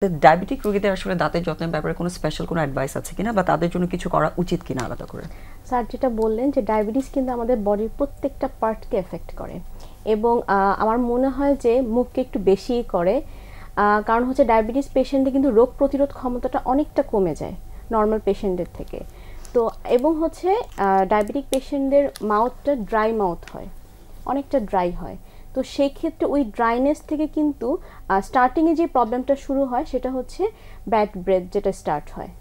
Diabetic রোগীদের আসলে দাঁতের যত্নের ব্যাপারে কোনো স্পেশাল কোনো অ্যাডভাইস আছে কিনা বা তাদের জন্য কিছু করা উচিত কিনা আলাদা করে? স্যার যেটা বললেন যে ডায়াবেটিস কিন্তু আমাদের বডির প্রত্যেকটা পার্টকে এফেক্ট করে এবং আমার মনে হয় যে মুখকে একটু বেশিই করে, কারণ হচ্ছে ডায়াবেটিস পেশেন্টে কিন্তু রোগ প্রতিরোধ ক্ষমতাটা অনেকটা কমে যায় নর্মাল পেশেন্টের থেকে। তো এবং হচ্ছে ডায়াবেটিক পেশেন্টদের মাউথটা ড্রাই মাউথ হয়, অনেকটা ড্রাই হয়। তো সেই ক্ষেত্রে ওই ড্রাইনেস থেকে কিন্তু স্টার্টিংয়ে যে প্রবলেমটা শুরু হয় সেটা হচ্ছে ব্যাড ব্রেথ, যেটা স্টার্ট হয়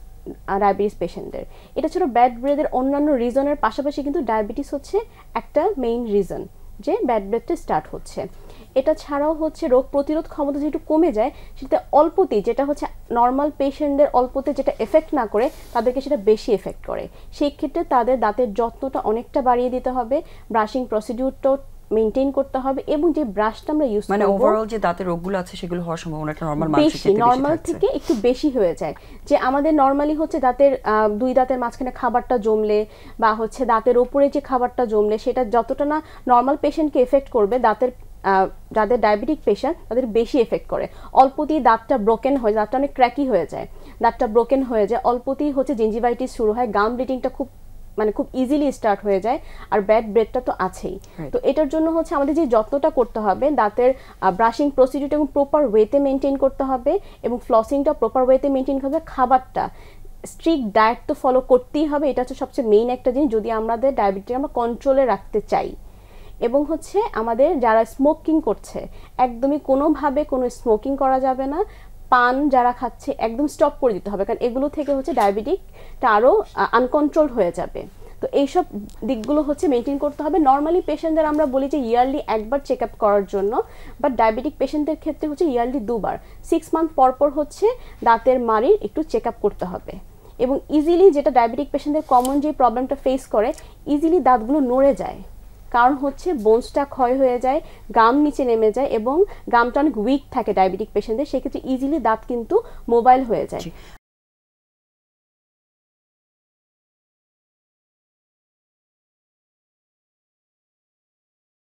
ডায়াবেটিস পেশেন্টদের। এটা ছিল ব্যাড ব্রেথের অন্যান্য রিজনের পাশাপাশি কিন্তু ডায়াবেটিস হচ্ছে একটা মেইন রিজন যে ব্যাড ব্রেথটা স্টার্ট হচ্ছে। এটা ছাড়াও হচ্ছে রোগ প্রতিরোধ ক্ষমতা যেটু কমে যায় সেটা অল্পতেই, যেটা হচ্ছে নর্মাল পেশেন্টদের অল্পতে যেটা এফেক্ট না করে তাদেরকে সেটা বেশি এফেক্ট করে। সেই ক্ষেত্রে তাদের দাঁতের যত্নটা অনেকটা বাড়িয়ে দিতে হবে, ব্রাশিং প্রসিডিউরটাও মেইনটেইন করতে হবে এবং যে ব্রাশটা আমরা ইউজ করব মানে ওভারঅল যে দাঁতের রোগগুলো আছে সেগুলো হওয়ার সম্ভাবনাটা নরমাল মানুষের বেশি, নর্মাল থেকে একটু বেশি হয়ে যায়। যে আমাদের নর্মালি হচ্ছে দাঁতের দুই দাঁতের মাঝখানে খাবারটা জমলে বা হচ্ছে দাঁতের ওপরে যে খাবারটা জমলে সেটা যতটা না নর্মাল পেশেন্টকে এফেক্ট করবে, দাঁতের যাদের ডায়াবেটিক পেশেন্ট তাদের বেশি এফেক্ট করে। অল্পতেই দাঁতটা ব্রোকেন হয়, দাঁতটা অনেক ক্র্যাকি হয়ে যায়, দাঁতটা ব্রোকেন হয়ে যায়, অল্পতেই হচ্ছে জিঞ্জিভাইটিস শুরু হয়, গাম ব্লিডিংটা খুব ইজিলি স্টার্ট হয়ে যায়, আর ব্যাড ব্রেথটা তো আছেই। তো এটার জন্য হচ্ছে আমাদের যে যত্নটা করতে হবে, দাঁতের ব্রাশিং প্রসিডিউরটা এবং প্রপার ওয়েতে মেনটেন করতে হবে এবং ফ্লসিংটা প্রপার ওয়েতে মেনটেন করতে হবে। খাবারটা স্ট্রিক্ট ডায়েট তো ফলো করতেই হবে, এটা হচ্ছে সবচেয়ে মেইন একটা জিনিস যদি আমাদের ডায়াবেটিস আমরা কন্ট্রোলে রাখতে চাই। এবং হচ্ছে আমাদের যারা স্মোকিং করছে একদমই কোনোভাবে কোনো স্মোকিং করা যাবে না, পান যারা খাচ্ছে একদম স্টপ করে দিতে হবে, কারণ এগুলো থেকে হচ্ছে ডায়াবেটিকটা আরও আনকন্ট্রোল হয়ে যাবে। তো এইসব দিকগুলো হচ্ছে মেনটেন করতে হবে। নর্মালি পেশেন্টদের আমরা বলি যে ইয়ারলি একবার চেক আপ করার জন্য, বাট ডায়াবেটিক পেশেন্টদের ক্ষেত্রে হচ্ছে ইয়ারলি 2 বার, 6 মান্থ পর পর হচ্ছে দাঁতের মাড়ির একটু চেক আপ করতে হবে। এবং ইজিলি যেটা ডায়াবেটিক পেশেন্টদের কমন যে প্রবলেমটা ফেস করে, ইজিলি দাঁতগুলো নড়ে যায়, কারণ হচ্ছে বোনসটা ক্ষয় হয়ে যায়, গাম নিচে নেমে যায় এবং গামটা অনেক উইক থাকে ডায়াবেটিক পেশেন্টদের, সেক্ষেত্রে ইজিলি দাঁত কিন্তু মোবাইল হয়ে যায়।